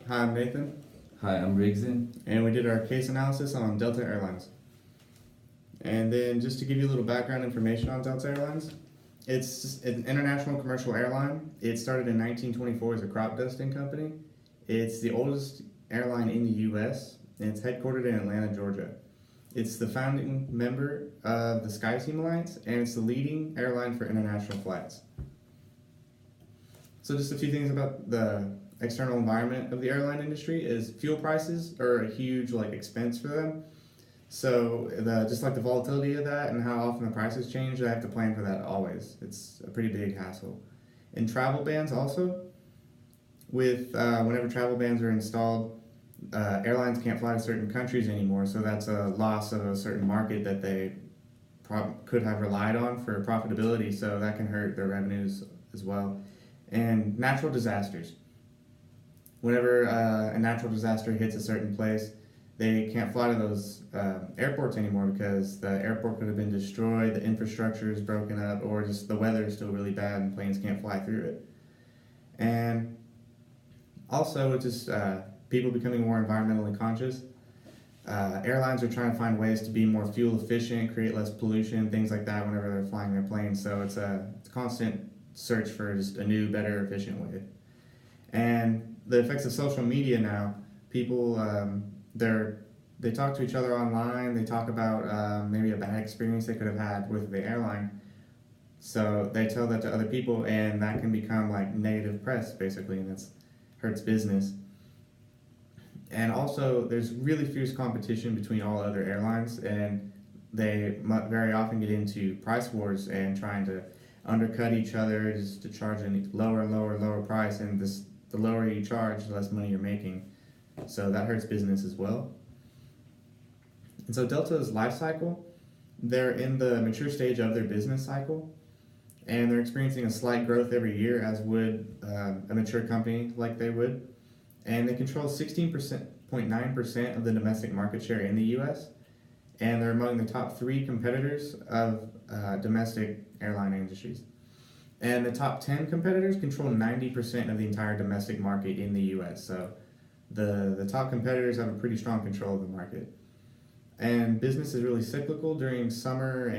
Hi, I'm Nathan, Hi, I'm Rigson. and we did our case analysis on Delta Airlines. And then, just to give you a little background information on Delta Airlines, it's an international commercial airline. It started in 1924 as a crop dusting company. It's the oldest airline in the U.S., and it's headquartered in Atlanta, Georgia. It's the founding member of the SkyTeam Alliance, and it's the leading airline for international flights. So, just a few things about the external environment of the airline industry is fuel prices are a huge expense for them. So just like the volatility of that and how often the prices change, they have to plan for that always. It's a pretty big hassle. And travel bans also, with whenever travel bans are installed, airlines can't fly to certain countries anymore. So that's a loss of a certain market that they could have relied on for profitability. So that can hurt their revenues as well. And natural disasters. Whenever a natural disaster hits a certain place, they can't fly to those airports anymore because the airport could have been destroyed, the infrastructure is broken up, or just the weather is still really bad and planes can't fly through it. And also, it's just people becoming more environmentally conscious. Airlines are trying to find ways to be more fuel efficient, create less pollution, things like that whenever they're flying their planes. So it's a constant search for just a new, better, efficient way. And the effects of social media now, people they talk to each other online. They talk about maybe a bad experience they could have had with the airline. So they tell that to other people, and that can become like negative press basically, and that hurts business. And also, there's really fierce competition between all other airlines, and they very often get into price wars and trying to undercut each other just to charge a lower and lower price, and the lower you charge, the less money you're making. So that hurts business as well. And so Delta's life cycle, they're in the mature stage of their business cycle, and they're experiencing a slight growth every year, as would a mature company like they would. And they control 16.9% of the domestic market share in the U.S., and they're among the top 3 competitors of domestic airline industries. And the top 10 competitors control 90% of the entire domestic market in the U.S., so the top competitors have a pretty strong control of the market. And business is really cyclical during summer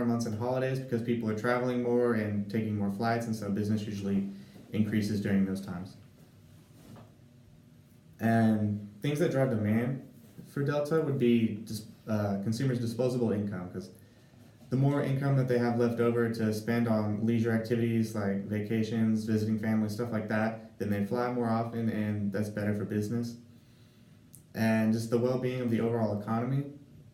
months and holidays because people are traveling more and taking more flights, and so business usually increases during those times. And things that drive demand for Delta would be just consumers' disposable income, because the more income that they have left over to spend on leisure activities like vacations, visiting family, stuff like that, then they fly more often, and that's better for business. And just the well-being of the overall economy.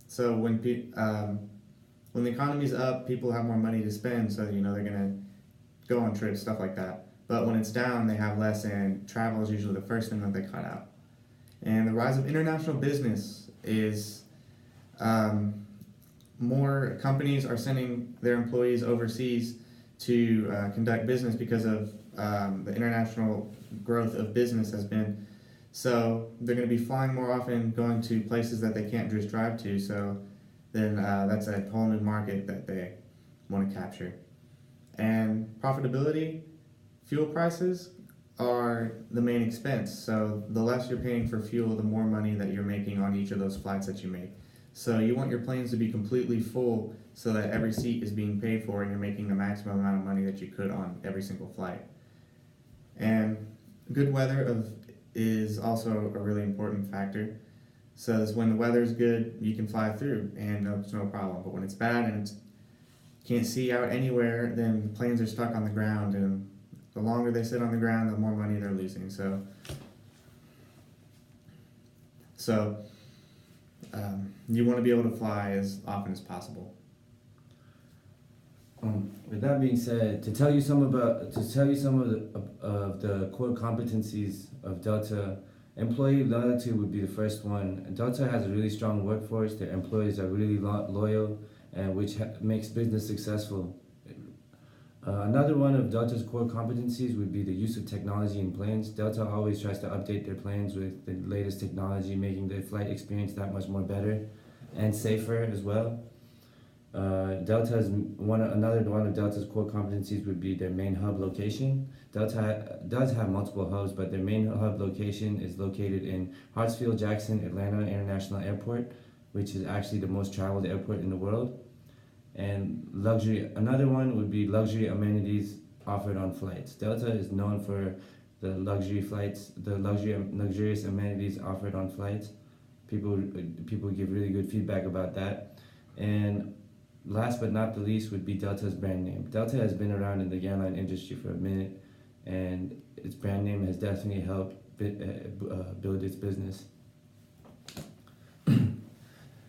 So when the economy's up, people have more money to spend, so they're gonna go on trips, stuff like that. But when it's down, they have less, and travel is usually the first thing that they cut out. And the rise of international business is more companies are sending their employees overseas to conduct business because of the international growth of business has been. So they're going to be flying more often, going to places that they can't just drive to. So then that's a whole new market that they want to capture. And profitability, fuel prices are the main expense. So the less you're paying for fuel, the more money that you're making on each of those flights that you make. So you want your planes to be completely full so that every seat is being paid for and you're making the maximum amount of money that you could on every single flight. And good weather is also a really important factor. So when the weather's good, you can fly through and it's no problem. But when it's bad and can't see out anywhere, then planes are stuck on the ground, and the longer they sit on the ground, the more money they're losing. So you want to be able to fly as often as possible. With that being said, to tell you some of the core competencies of Delta, employee loyalty would be the first one. Delta has a really strong workforce. Their employees are really loyal, and which makes business successful. Another one of Delta's core competencies would be the use of technology in planes. Delta always tries to update their planes with the latest technology, making their flight experience that much more better and safer as well. Another one of Delta's core competencies would be their main hub location. Does have multiple hubs, but their main hub location is located in Hartsfield-Jackson Atlanta International Airport, which is actually the most traveled airport in the world. And another one would be luxury amenities offered on flights. Delta is known for the luxury flights, the luxurious amenities offered on flights. People give really good feedback about that. And last but not the least would be Delta's brand name. Delta has been around in the airline industry for a minute, and its brand name has definitely helped build its business.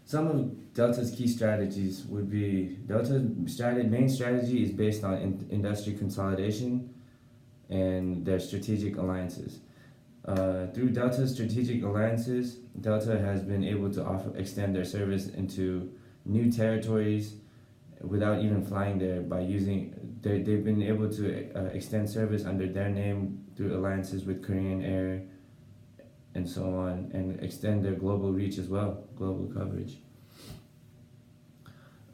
Some of Delta's key strategies would be main strategy is based on industry consolidation and their strategic alliances. Through Delta's strategic alliances, Delta has been able to extend their service into new territories without even flying there they've been able to extend service under their name through alliances with Korean Air and so on, and extend their global reach as well, global coverage.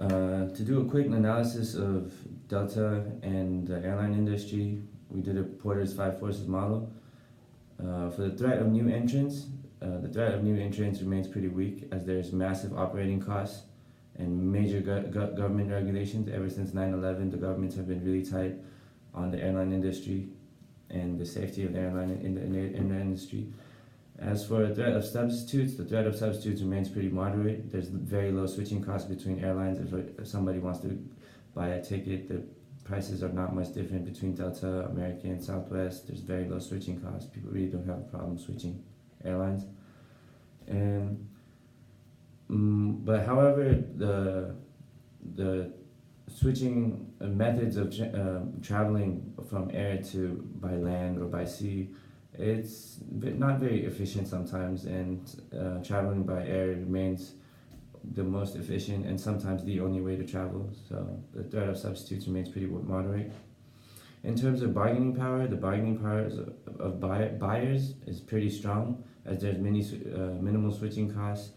To do a quick analysis of Delta and the airline industry, we did a Porter's 5 Forces model. For the threat of new entrants, remains pretty weak as there's massive operating costs and major government regulations. Ever since 9/11, the governments have been really tight on the airline industry and the safety of the airline in the industry. As for the threat of substitutes remains pretty moderate. There's very low switching costs between airlines. If somebody wants to buy a ticket, the prices are not much different between Delta, American, Southwest. There's very low switching costs. People really don't have a problem switching airlines. But however, the switching methods of traveling from air to by land or by sea, it's not very efficient sometimes, and traveling by air remains the most efficient and sometimes the only way to travel. So the threat of substitutes remains pretty moderate. In terms of bargaining power, the bargaining power of buyers is pretty strong, as there's minimal switching costs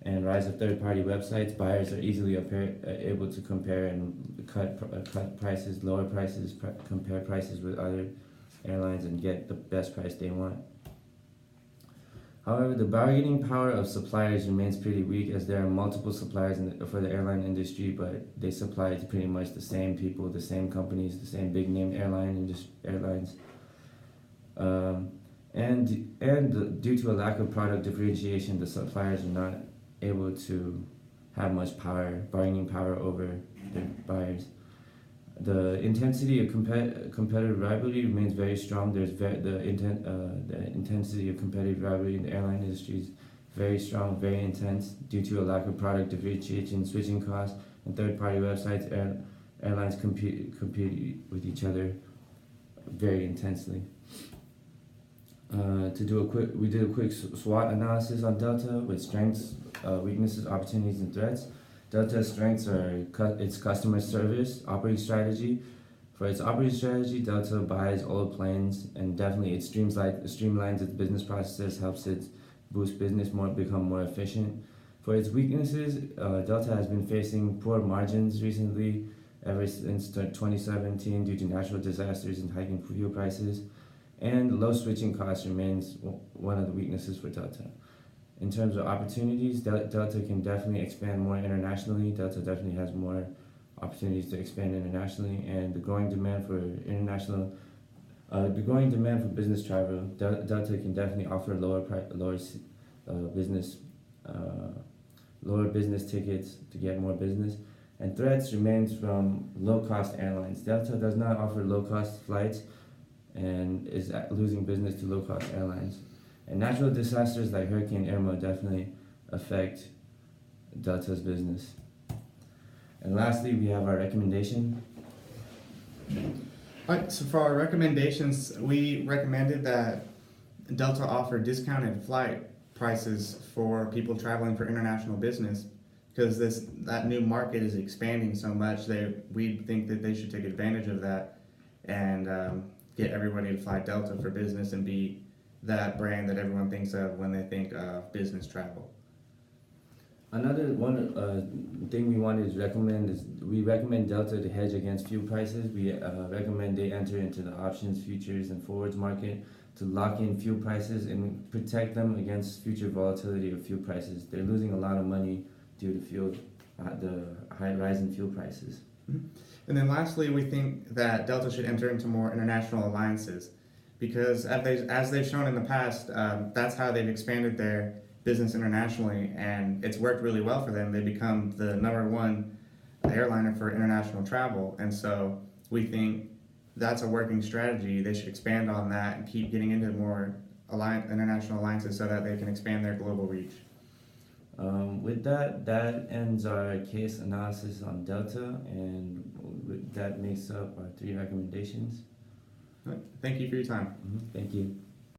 and rise of third-party websites. Buyers are easily able to compare and cut prices, lower prices, compare prices with other airlines and get the best price they want. However, the bargaining power of suppliers remains pretty weak, as there are multiple suppliers for the airline industry, but they supply to pretty much the same people, the same companies, the same big-name airlines. And due to a lack of product differentiation, the suppliers are not able to have much bargaining power over their buyers. The intensity of competitive rivalry remains very strong. The intensity of competitive rivalry in the airline industry is very strong, very intense, due to a lack of product differentiation, switching costs, and third-party websites. Airlines compete with each other very intensely. We did a quick SWOT analysis on Delta with strengths, weaknesses, opportunities, and threats. Delta's strengths are its customer service operating strategy. For its operating strategy, Delta buys old planes, and definitely it streamlines its business processes, helps it boost business become more efficient. For its weaknesses, Delta has been facing poor margins recently, ever since 2017, due to natural disasters and hiking fuel prices, and low switching costs remains one of the weaknesses for Delta. In terms of opportunities, Delta can definitely expand more internationally. Delta definitely has more opportunities to expand internationally, and the growing demand for business travel, Delta can definitely offer lower business tickets to get more business. And threats remains from low-cost airlines. Delta does not offer low-cost flights and is losing business to low-cost airlines. And natural disasters like Hurricane Irma definitely affect Delta's business. And lastly, we have our recommendation. Alright, so for our recommendations, we recommended that Delta offer discounted flight prices for people traveling for international business, because that new market is expanding so much. We think that they should take advantage of that and get everybody to fly Delta for business and be that brand that everyone thinks of when they think of business travel. Another one thing we wanted to recommend is we recommend Delta to hedge against fuel prices. We recommend they enter into the options, futures, and forwards market to lock in fuel prices and protect them against future volatility of fuel prices. They're losing a lot of money due to the high rise in fuel prices. Mhm. And then lastly, we think that Delta should enter into more international alliances because as they've shown in the past, that's how they've expanded their business internationally, and it's worked really well for them. They become the number one airliner for international travel, and so we think that's a working strategy. They should expand on that and keep getting into more international alliances so that they can expand their global reach. With that ends our case analysis on Delta, and that makes up our 3 recommendations. Thank you for your time. Thank you.